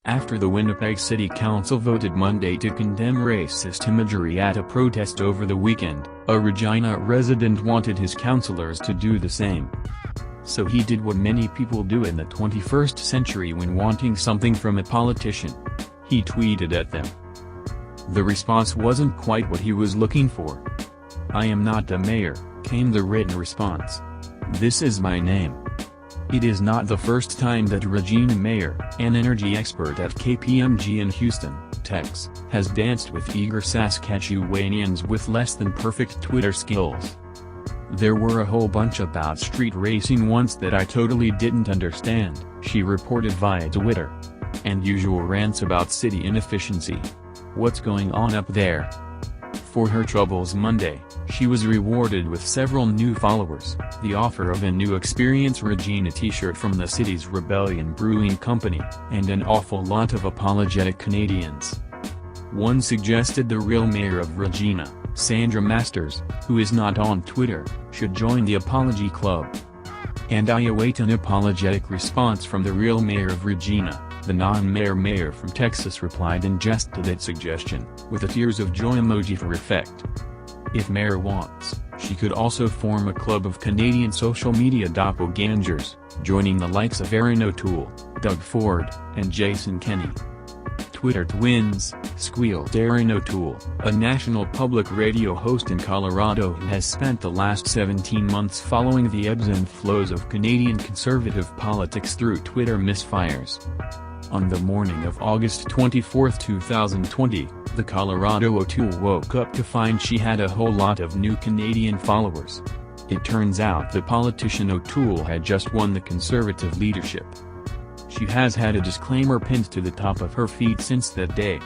After the Winnipeg City Council voted Monday to condemn racist imagery at a protest over the weekend, a Regina resident wanted his councillors to do the same. So he did what many people do in the 21st century when wanting something from a politician. He tweeted at them. The response wasn't quite what he was looking for. "I am not the mayor," came the written response. "This is my name." It is not the first time that Regina Mayer, an energy expert at KPMG in Houston, Texas, has danced with eager Saskatchewanians with less than perfect Twitter skills. "There were a whole bunch about street racing once that I totally didn't understand," she reported via Twitter. "And usual rants about city inefficiency. What's going on up there?" For her troubles Monday, she was rewarded with several new followers, the offer of a new Experience Regina t-shirt from the city's Rebellion Brewing Company, and an awful lot of apologetic Canadians. One suggested the real mayor of Regina, Sandra Masters, who is not on Twitter, should join the Apology Club. "And I await an apologetic response from the real mayor of Regina," the non-mayor mayor from Texas replied and jest to that suggestion, with a tears of joy emoji for effect. If mayor wants, she could also form a club of Canadian social media doppelgangers, joining the likes of Erin O'Toole, Doug Ford, and Jason Kenney. Twitter twins, squealed Erin O'Toole, a national public radio host in Colorado who has spent the last 17 months following the ebbs and flows of Canadian conservative politics through Twitter misfires. On the morning of August 24, 2020, the Colorado O'Toole woke up to find she had a whole lot of new Canadian followers. It turns out the politician O'Toole had just won the Conservative leadership. She has had a disclaimer pinned to the top of her feed since that day.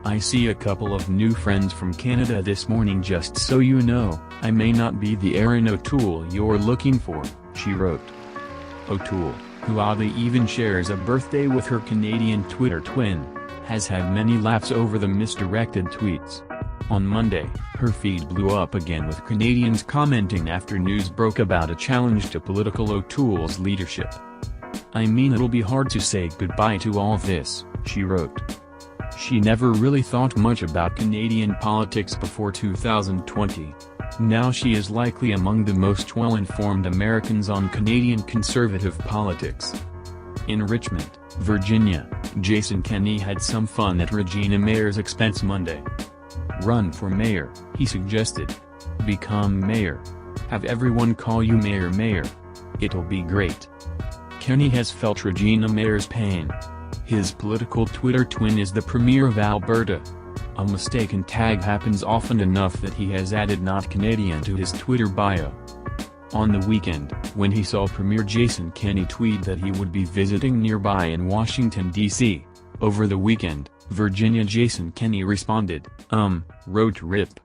"I see a couple of new friends from Canada this morning, just so you know, I may not be the Erin O'Toole you're looking for," she wrote. O'Toole, who oddly even shares a birthday with her Canadian Twitter twin, has had many laughs over the misdirected tweets. On Monday, her feed blew up again with Canadians commenting after news broke about a challenge to political O'Toole's leadership. "I mean, it'll be hard to say goodbye to all this," she wrote. She never really thought much about Canadian politics before 2020. Now she is likely among the most well-informed Americans on Canadian conservative politics. In Richmond, Virginia, Jason Kenney had some fun at Regina Mayer's expense Monday. "Run for mayor," he suggested. "Become mayor. Have everyone call you Mayor Mayor. It'll be great." Kenney has felt Regina Mayer's pain. His political Twitter twin is the Premier of Alberta. A mistaken tag happens often enough that he has added "not Canadian" to his Twitter bio. On the weekend, when he saw Premier Jason Kenney tweet that he would be visiting nearby in Washington, D.C. over the weekend, Virginia Jason Kenney responded, wrote RIP.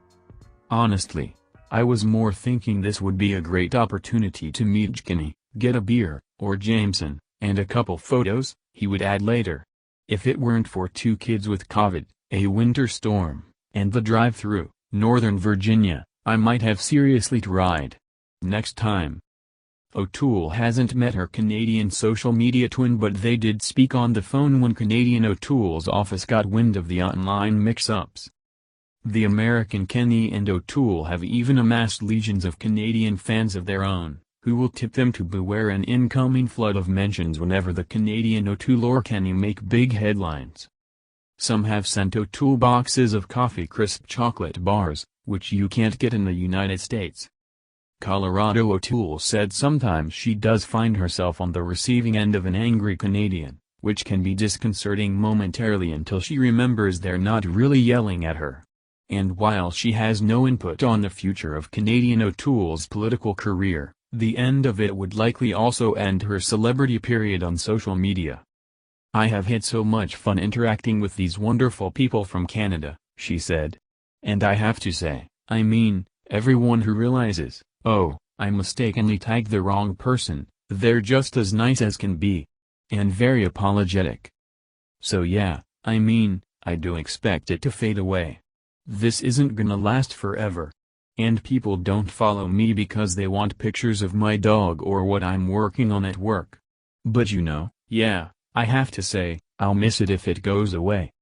"Honestly, I was more thinking this would be a great opportunity to meet Kenney, get a beer, or Jameson, and a couple photos," he would add later. "If it weren't for 2 kids with COVID, a winter storm, and the drive-through, Northern Virginia, I might have seriously tried. Next time." O'Toole hasn't met her Canadian social media twin, but they did speak on the phone when Canadian O'Toole's office got wind of the online mix-ups. The American Kenney and O'Toole have even amassed legions of Canadian fans of their own, who will tip them to beware an incoming flood of mentions whenever the Canadian O'Toole or Kenney make big headlines. Some have sent O'Toole boxes of coffee crisp chocolate bars, which you can't get in the United States. Colorado O'Toole said sometimes she does find herself on the receiving end of an angry Canadian, which can be disconcerting momentarily until she remembers they're not really yelling at her. And while she has no input on the future of Canadian O'Toole's political career, the end of it would likely also end her celebrity period on social media. "I have had so much fun interacting with these wonderful people from Canada," she said. "And I have to say, I mean, everyone who realizes, oh, I mistakenly tagged the wrong person, they're just as nice as can be. And very apologetic. So yeah, I mean, I do expect it to fade away. This isn't gonna last forever. And people don't follow me because they want pictures of my dog or what I'm working on at work. But you know, yeah, I have to say, I'll miss it if it goes away.